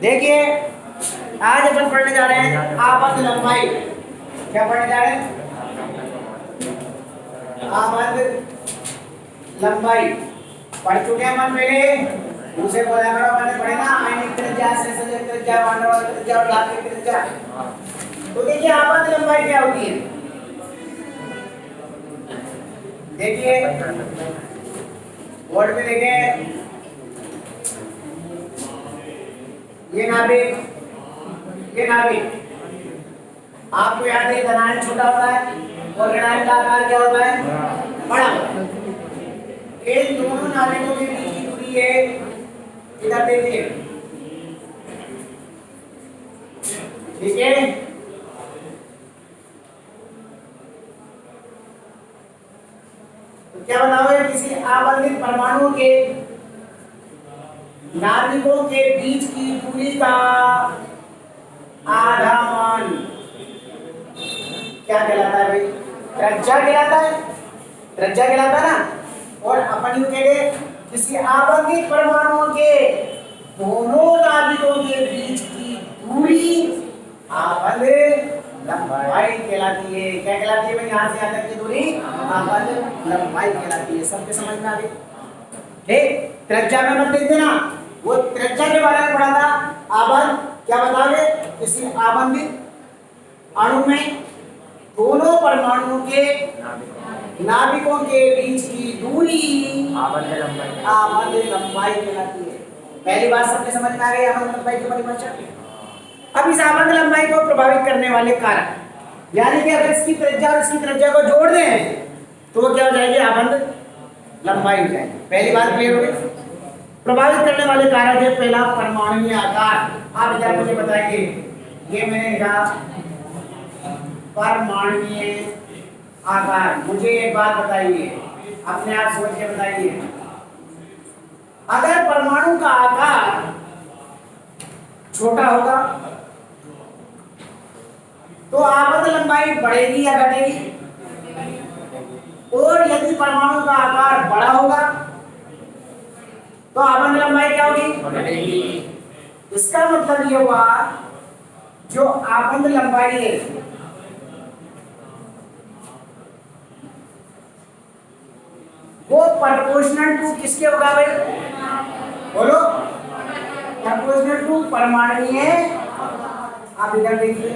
देखिए आज अपन पढ़ने जा रहे हैं आबद्ध लंबाई। क्या पढ़ने जा रहे हैं? आबद्ध लंबाई पढ़ चुके हैं मन पहले। उसे बोला करो मैंने पढ़े ना आयनिक त्रिज्या, संयोजक त्रिज्या, वान डेर वाल्स त्रिज्या और लाप्लास त्रिज्या। तो देखिए आबद्ध लंबाई क्या होती है। देखिए बोर्ड में देखें, ये नाभिक आपको याद है धनायन छोटा होता है और ऋणायन का आकार क्या होता है? बड़ा होता है। इन दोनों नाभिकों के बीच की दूरी है, इधर देखिए, ठीक है। तो क्या बताओगे? किसी आबंधित परमाणु के नाभिकों के बीच की दूरी का आधा मान क्या कहलाता है भाई? त्रिज्या कहलाता है। त्रिज्या कहलाता है ना। और अपन यूं कहेंगे किसी आबंधित परमाणुओं के दोनों नाभिकों के बीच की दूरी आबद्ध लंबाई कहलाती है। क्या कहलाती है भाई? यहाँ से यहाँ तक की दूरी आबद्ध लंबाई कहलाती है। सबके समझ में आ गई? ठीक, त्रिज्या में मत लिख देना, वो त्रिज्या के बारे में पढ़ा था। आबद्ध क्या बताओगे? किसी आबंधित अणु में दोनों परमाणुओं के नाभिकों के बीच की दूरी आबद्ध लंबाई कहलाती है। पहली बात सबके समझ में आ गई आबद्ध लंबाई की परिभाषा। अब इस आबद्ध लंबाई को प्रभावित करने वाले कारक, यानी कि अगर इसकी त्रिज्या और इसकी त्रिज्या को जोड़ दें तो वो क्या हो जाएगी? आबद्ध लंबाई हो जाएगी। पहली बात क्लियर हो गई। प्रभावित करने वाले कारक है पहला परमाणुीय आकार। आप इधर मुझे बताइए, ये मैंने लिखा परमाणुीय आकार। मुझे एक बात बताइए, अपने आप सोच के बताइए, अगर परमाणु का आकार छोटा होगा तो आबद्ध लंबाई बढ़ेगी या घटेगी? और यदि परमाणु का आकार बड़ा होगा तो आबद्ध लंबाई क्या होगी? बढ़ेगी। इसका मतलब ये हुआ जो आबद्ध लंबाई है वो प्रोपोर्शनल टू किसके होगा भाई? बोलो। प्रोपोर्शनल टू परमाणुीय। आप इधर देखिए,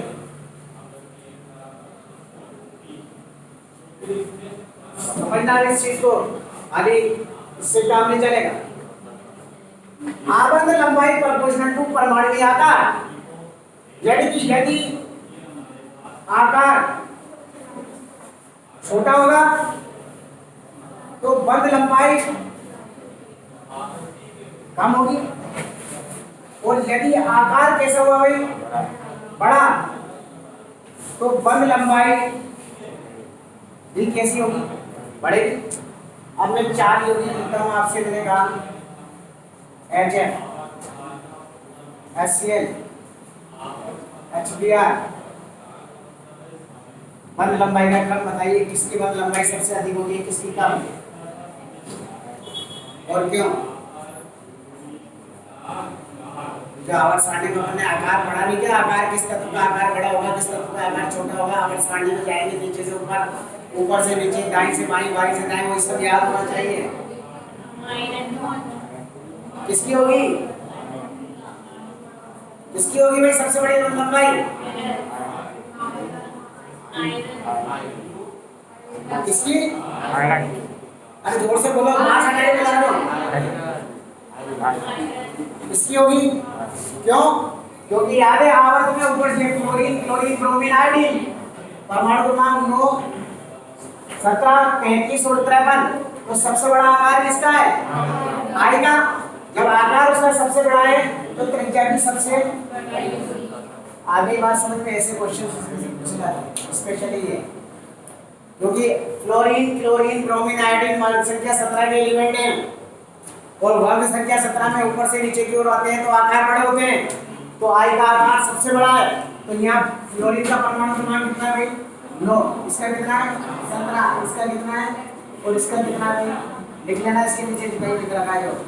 समझना है इस चीज को, आगे इससे काम नहीं चलेगा। आबद्ध लंबाई प्रोपोर्शनल टू परमाणुीय आकार। यदि आकार छोटा होगा तो बंध लंबाई कम होगी, और यदि आकार कैसा हुआ भाई? बड़ा, तो बंध लंबाई भी कैसी होगी? बढ़ेगी। अब मैं 4 यूनिट लिखता हूं आपसे, मैंने कहा HF, HCl, HBr। बंध लंबाई का क्रम बताइए, किसकी बंध लंबाई सबसे अधिक होगी, किसकी कम, और क्यों? जो आवर्त सारणी में अपने आकार बढ़ा नहीं क्या? आकार किस तत्व का आकार बड़ा होगा, किस तत्व का आकार छोटा होगा। आवर्त सारणी में जाएंगे नीचे से ऊपर, ऊपर से नीचे, दाईं से बाईं, बाईं से दाईं, वो सब याद होना चाहिए। किसकी होगी? किसकी होगी भाई सबसे बड़ी बंध लंबाई? किसकी? अरे जोर से बोलो, मां हटाए के ला दो। किसकी होगी? क्यों? क्योंकि याद है आवर्त में ऊपर से क्लोरीन, क्लोरीन, ब्रोमीन, आयोडीन, परमाणु क्रमांक 9, 17, 33 और 53। तो सबसे बड़ा आकार किसका है? आएगा। जब आकार उसका सबसे बड़ा है तो त्रिज्या भी सबसे। आगे बात समझ में, ऐसे क्वेश्चन पूछे जाते हैं स्पेशली ये, क्योंकि फ्लोरीन, क्लोरीन, ब्रोमीन, आयोडीन वर्ग संख्या 17 के एलिमेंट हैं और वर्ग संख्या 17 में ऊपर से नीचे की ओर आते हैं तो आकार बड़े होते हैं। तो आई का आकार सबसे बड़ा है। तो यहाँ फ्लोरीन का परमाणु क्रमांक कितना है? 9। इसका कितना है? 17। इसका कितना है? और इसका कितना है? लिख लेना इसके नीचे जो लिख रखा है।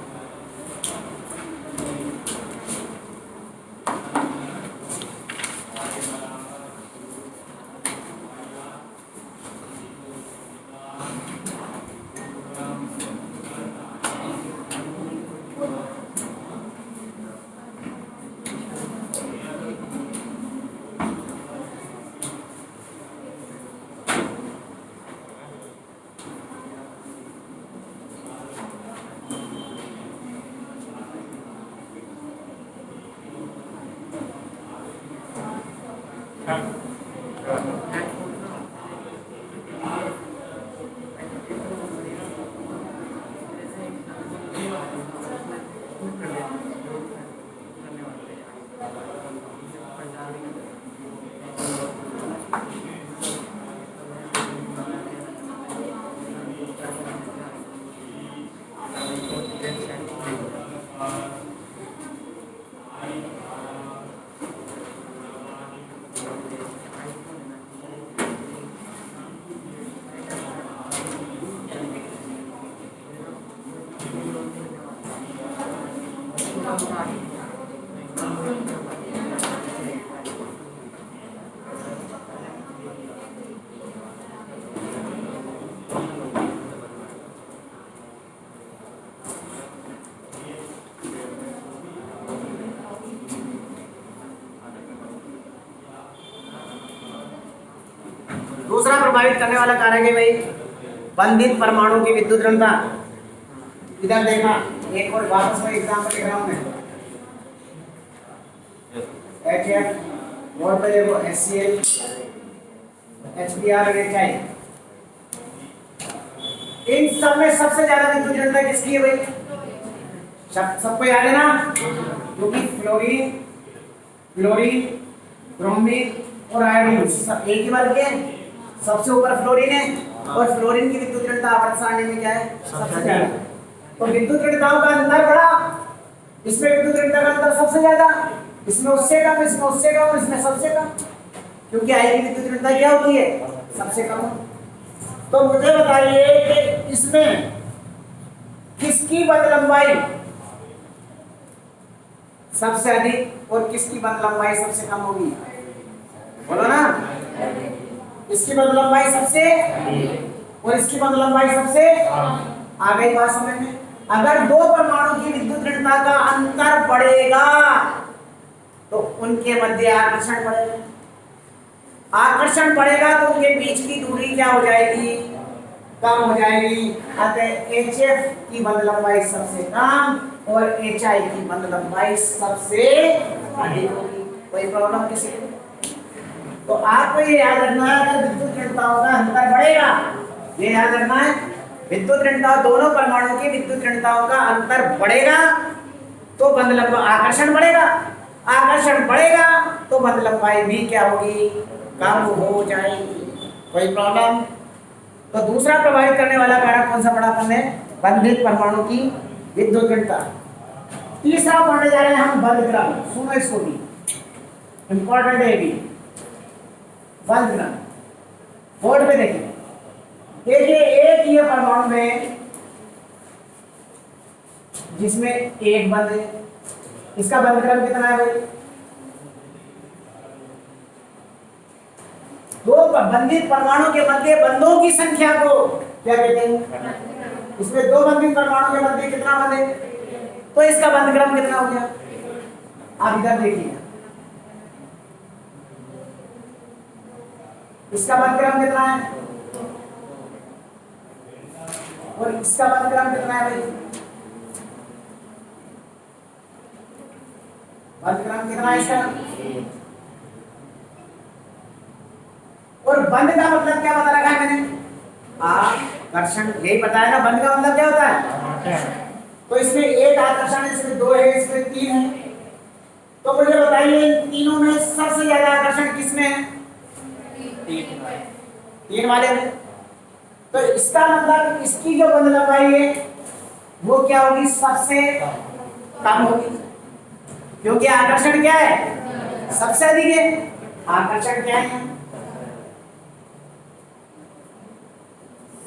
दूसरा प्रभावित करने वाला कारक है भाई बंधित परमाणु की विद्युत ऋणता। इधर देखना, एक और वापस में एग्जांपल लिख रहा हूं मैं। HF और पे देखो HCl, HBr और HI। इन सब में सबसे ज्यादा विद्युत ऋणता किसकी है भाई? सबको याद है ना, क्योंकि फ्लोरीन, ब्रोमीन और आयोडीन सब एक ही वर्ग के। सबसे ऊपर फ्लोरीन है और फ्लोरीन की विद्युत ऋणता आवर्त सारणी में क्या है? सबसे ज्यादा। तो विद्युत ऋणताओं का अंतर बड़ा, इसमें विद्युत ऋणता का अंतर सबसे ज्यादा, इसमें उससे कम, इसमें उससे कम, इसमें सबसे कम, क्योंकि आई की विद्युत ऋणता क्या होती है? सबसे कम। तो मुझे बताइए कि इसमें किसकी बंध लंबाई सबसे अधिक और किसकी बंध लंबाई सबसे कम होगी? बोलो ना। इसकी बंध लंबाई सबसे और इसकी बंध लंबाई सबसे। आ गई बात समझ में? अगर दो परमाणु की विद्युत ऋणता का अंतर बढ़ेगा तो उनके मध्य आकर्षण बढ़ेगा। आकर्षण बढ़ेगा तो उनके बीच की दूरी क्या हो जाएगी? कम हो जाएगी। अतः HF की बंध लंबाई सबसे कम और HI की बंध लंबाई सबसे अधिक होगी। कोई प्रॉब्लम किसी को? तो आपको ये याद रखना है, अगर विद्युत ऋणताओं का अंतर बढ़ेगा, ये याद रखना है, विद्युत ऋणता दोनों परमाणुओं की विद्युत ऋणताओं का अंतर बढ़ेगा तो बंध लंबाई, आकर्षण बढ़ेगा, आकर्षण बढ़ेगा तो बंध लंबाई भी क्या होगी? कम हो जाएगी। कोई प्रॉब्लम? तो दूसरा प्रभावित करने वाला कारक कौन सा पढ़ा हमने? बंधित परमाणु की विद्युत ऋणता। तीसरा पढ़ने जा रहे हैं हम बंध क्रम। सुनो इसको भी, इंपॉर्टेंट है भी। बंध क्रम बोर्ड पे देखिए, एक ये परमाणु में जिसमें एक बंध है, इसका बंध क्रम कितना है भाई? दो बंधित परमाणु के मध्य बंधों की संख्या को क्या कहते हैं? इसमें दो बंधित परमाणु के मध्य कितना बंध है, तो इसका बंध क्रम कितना हो गया? आप इधर देखिए, इसका बंध क्रम कितना है और इसका बंध क्रम कितना है भाई? बंध क्रम कितना है इसका? और बंध का मतलब क्या बता रखा है मैंने? आकर्षण। यही बताया ना, बंध का मतलब क्या होता है? तो इसमें एक आकर्षण है, इसमें दो है, इसमें तीन है। तो मुझे बताइए इन तीनों में सबसे ज्यादा आकर्षण किसमें है? तीन वाले में। तो इसका मतलब इसकी जो बंध लंबाई है वो क्या होगी? सबसे कम होगी, क्योंकि आकर्षण क्या है? सबसे अधिक है। आकर्षण क्या है?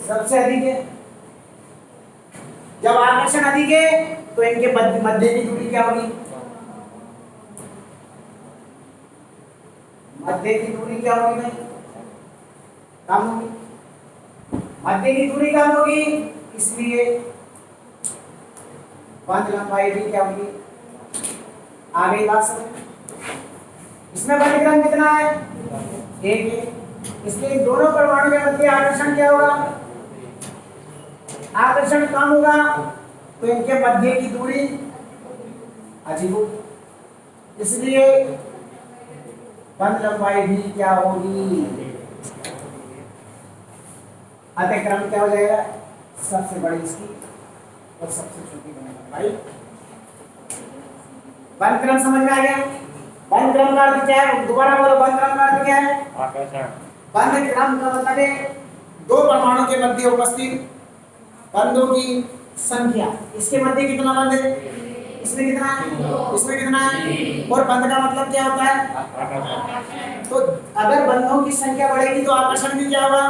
सबसे अधिक है। जब आकर्षण अधिक है तो इनके मध्य की दूरी क्या होगी? मध्य की दूरी क्या होगी भाई? कम होगी। मध्य की दूरी कम होगी, इसलिए बंध लंबाई भी क्या होगी? आ गई बात समझ? इसमें बंध क्रम कितना है? एक है, इसलिए दोनों परमाणु के मध्य आकर्षण क्या होगा? आकर्षण कम होगा तो इनके मध्य की दूरी अधिक होगी, इसलिए बंद लंबाई भी क्या होगी, अतिक्रम क्या हो जाएगा, सबसे बड़ी इसकी और सबसे छोटी बनेगा। भाई बंद क्रम समझ में आ गया। बंद क्रम का अर्थ क्या है, दोबारा बोलो, बंद क्रम का अर्थ क्या है? आकर्षण। बंद क्रम का मतलब है दो परमाणु के मध्य उपस्थित बंधों की संख्या। इसके मध्य कितना बंध है, इसमें कितना है, इसमें कितना है, और बंध का मतलब क्या होता है, आकर्षण। तो अगर बंधों की संख्या बढ़ेगी तो आकर्षण भी क्या होगा,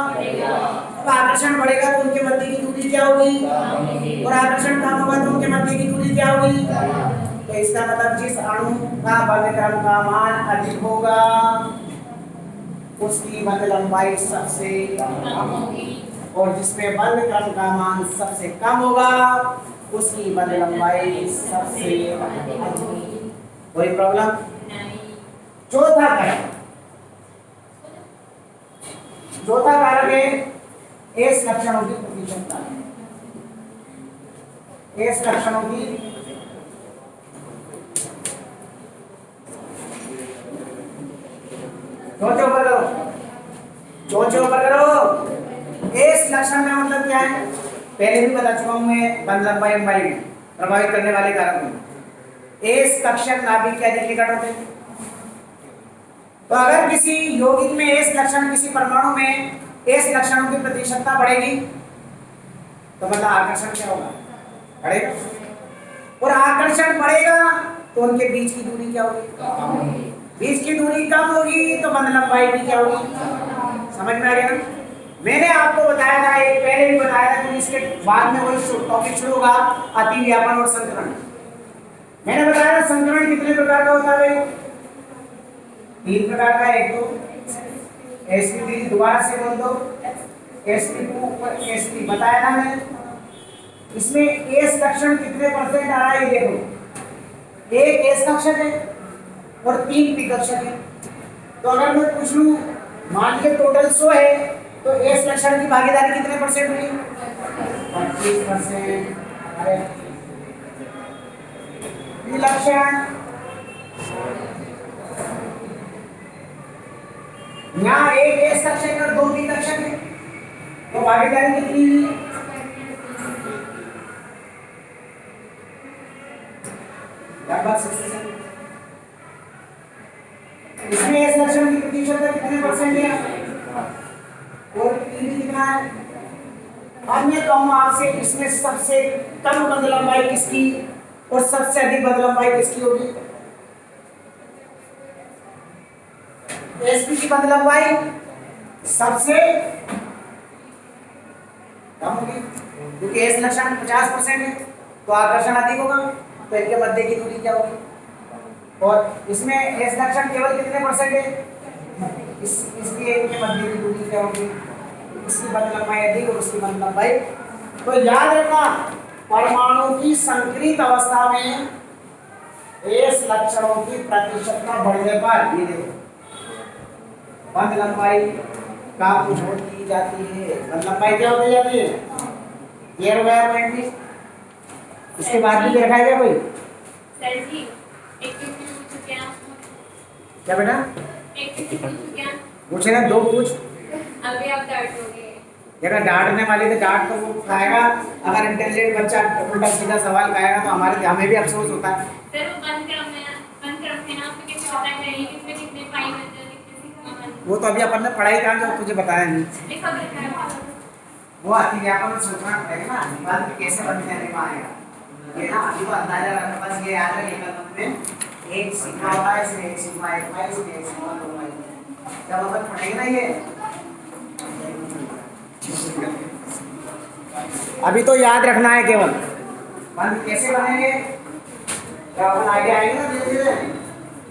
तो आकर्षण बढ़ेगा तो उनके मध्य की दूरी क्या होगी, और आकर्षण कम होगा तो उनके मध्य की दूरी क्या होगी। तो इसका मतलब जिस अणु का बंध क्रम का मान अधिक होगा उसकी बंध लंबाई सबसे कम होगी, और जिसमें बंध क्रम का मान सबसे कम होगा उसकी बंध लंबाई सबसे अधिक होगी। कोई प्रॉब्लम नहीं। चौथा कारक, चौथा कारक है एस लक्षणों की प्रतिशतता। एस लक्षणों की चौथे ऊपर करो, चौथे ऊपर करो। एस लक्षण का मतलब क्या है, पहले भी बता चुका हूं मैं, बंध लंबाई लंबाई में प्रभावित करने वाले कारक में एस कक्षक नाभिक के अधिक निकट होते हैं। तो अगर किसी यौगिक में एस लक्षण, किसी परमाणु में एस लक्षणों की प्रतिशतता बढ़ेगी तो मतलब आकर्षण क्या होगा, बढ़ेगा, और आकर्षण बढ़ेगा तो उनके बीच की दूरी क्या होगी, बीच की दूरी कम होगी तो बंध लंबाई भी क्या होगी। समझ में आ गया ना। मैंने आपको बताया था, एक पहले भी बताया था, कि इसके बाद में वही टॉपिक शुरू होगा, अतिव्यापन और संकरण। मैंने बताया संकरण कितने प्रकार का होता है, तीन प्रकार का, एक तो sp3, दोबारा से बोल दो, sp2 पर sp बताया था मैंने। इसमें एस कक्षण कितने परसेंट आ रहा है ये देखो, एक एस कक्षक है और तीन पी कक्षक है। तो अगर मैं पूछ लूं, मान लीजिए टोटल 100 है तो एस लक्षण की भागीदारी कितने परसेंट हुई, 25%। अरे पी लक्षण यहाँ एक एस कक्षक और दो पी कक्षक है तो भागीदारी कितनी हुई, लगभग 60%। इसमें एस लक्षण की प्रतिशतता कितने परसेंट है, और पी कितना है। अब मैं कहूँ आपसे, इसमें सबसे कम बंध लंबाई किसकी और सबसे अधिक बंध लंबाई किसकी होगी। एसपी की बंध लंबाई सबसे कम होगी क्योंकि एस लक्षण 50% है तो आकर्षण अधिक होगा, तो इनके मध्य की दूरी क्या होगी। और इसमें एस लक्षण केवल कितने परसेंट है, इसलिए इनके मध्य की दूरी क्या होगी, इसकी बंध लंबाई अधिक और उसकी बंध लंबाई। तो याद रखना, परमाणु की संक्रित अवस्था में एस लक्षणों की प्रतिशतता बढ़ने पर ये देखो बंध लंबाई का उपयोग की जाती है। बंध लंबाई क्या होती जाती है, क्लियर हो गया पॉइंट भी। इसके बाद भी देखा है कोई सर जी, एक क्या बेटा, क्या पूछे ना, दो पूछ। अभी आप डांटोगे, देखा डांटने वाली तो डांट तो वो खाएगा, अगर इंटेलिजेंट बच्चा उल्टा सीधा सवाल खाएगा तो हमें भी अफसोस होता है। सर वो बंद क्रम है ना, आपको कैसे पता है कितने कितने पाई बचते हैं, कितने सिग्मा बचते वो तो अभी अपन ने पढ़ाई कहाँ जो तुझे बताया नहीं, हैं, देखो देखा है वो अतिव्यापन में सोचना पड़ेगा ना, अनुपात कैसे बनते हैं नहीं आएगा ये ना। अभी तो अंदाजा रखना, बस ये याद है एक में एक सिग्मा होता है, इसमें एक सिग्मा एक पाई, इसमें एक सिग्मा दो पाई। जब अपन पढ़ेंगे ना ये, अभी तो याद रखना है केवल, बंद कैसे बनेंगे जब अपन आगे आएंगे ना धीरे धीरे।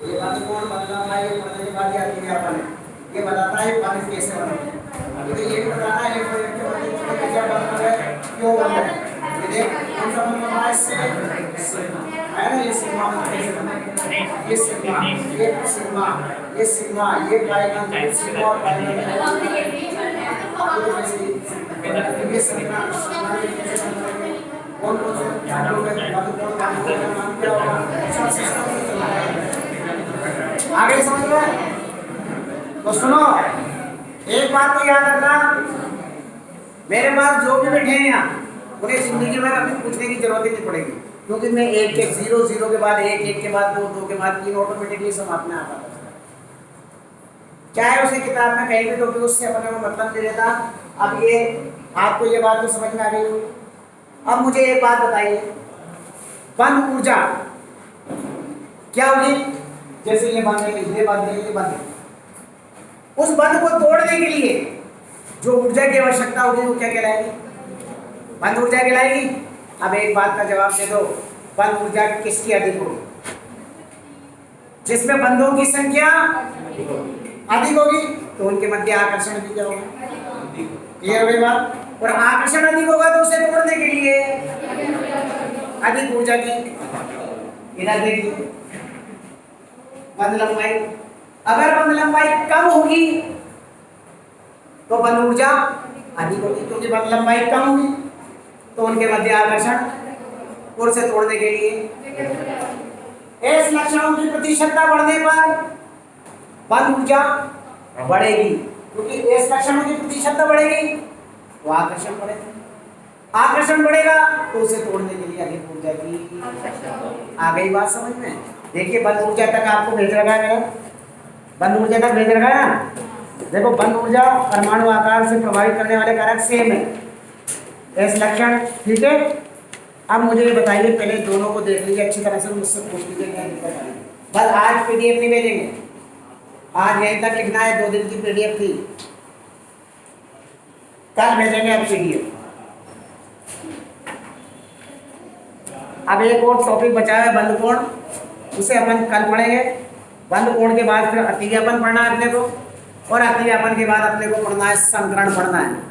ये बंद कौन बदला है, ये पढ़ने के बाद याद किया अपन ये बताता है बंद कैसे बनेंगे। अभी तो ये भी बताना है एक प्रोजेक्ट के बंद कैसे बंद है, क्यों बंद है, ये देख कौन सा बंद है, इससे है ना, ये सिग्मा कैसे बनेगा, ये सिग्मा, ये सिग्मा, ये सिग्मा, ये पाएगा, ये सिग्मा और पाएगा, ये सिग्मा कौन कौन से धातु का धातु का नाम क्या होगा, आगे समझ में सुनो, एक बात तो याद रखना, मेरे पास जो भी बैठे हैं यहाँ उन्हें जिंदगी में कभी पूछने की जरूरत ही नहीं पड़ेगी, क्योंकि मैं एक के जीरो, जीरो के बाद एक, एक के बाद दो, दो के बाद तीन ऑटोमेटिकली समाप्त में आता था। चाहे उसे किताब में कहीं भी टॉपिक उससे अपने को मतलब नहीं रहता। अब ये आपको ये बात तो समझ में आ गई हो। अब मुझे एक बात बताइए, बंद ऊर्जा क्या होगी? जैसे ये बंद है, ये बंद है, ये बंद है, उस बंद को तोड़ने के लिए जो ऊर्जा की आवश्यकता होगी वो क्या कहलाएगी? बंद ऊर्जा कहलाएगी। अब एक बात का जवाब दे दो, बंद ऊर्जा किसकी अधिक होगी? जिसमें बंधों की संख्या अधिक होगी तो उनके मध्य आकर्षण भी क्या होगा? क्लियर हो गई बात? और आकर्षण अधिक होगा तो उसे तोड़ने के लिए अधिक ऊर्जा की, इधर देखिए बंध लंबाई, अगर बंध लंबाई कम होगी तो बंध ऊर्जा अधिक होगी, क्योंकि बंध लंबाई कम होगी तो उनके मध्य आकर्षण और उसे तोड़ने के लिए एस लक्षणों की प्रतिशतता बढ़ने पर बंध ऊर्जा बढ़ेगी, क्योंकि एस लक्षणों की प्रतिशतता बढ़ेगी तो आकर्षण बढ़ेगा, आकर्षण बढ़ेगा तो उसे तोड़ने के लिए अधिक ऊर्जा की। आ गई बात समझ में? देखिए बंद ऊर्जा तक आपको भेज रखा है, बंद ऊर्जा तक भेज रखा है ना। देखो बंद ऊर्जा परमाणु आकार से प्रभावित करने वाले कारक सेम है, एस लक्षण, ठीक है। अब मुझे ये बताइए, पहले दोनों को देख लीजिए अच्छी तरह से, मुझसे पूछ लीजिए क्या दिक्कत आ रही है। बस आज पीडीएफ नहीं भेजेंगे, आज यहीं तक लिखना है, 2 दिन की पीडीएफ थी, कल भेजेंगे अब पीडीएफ। अब एक और टॉपिक बचा है बंद कोण, उसे अपन कल पढ़ेंगे। बंद कोण के बाद फिर अतिव्यापन पढ़ना है अपने को, और अतिव्यापन के बाद अपने को पढ़ना है संकरण पढ़ना है।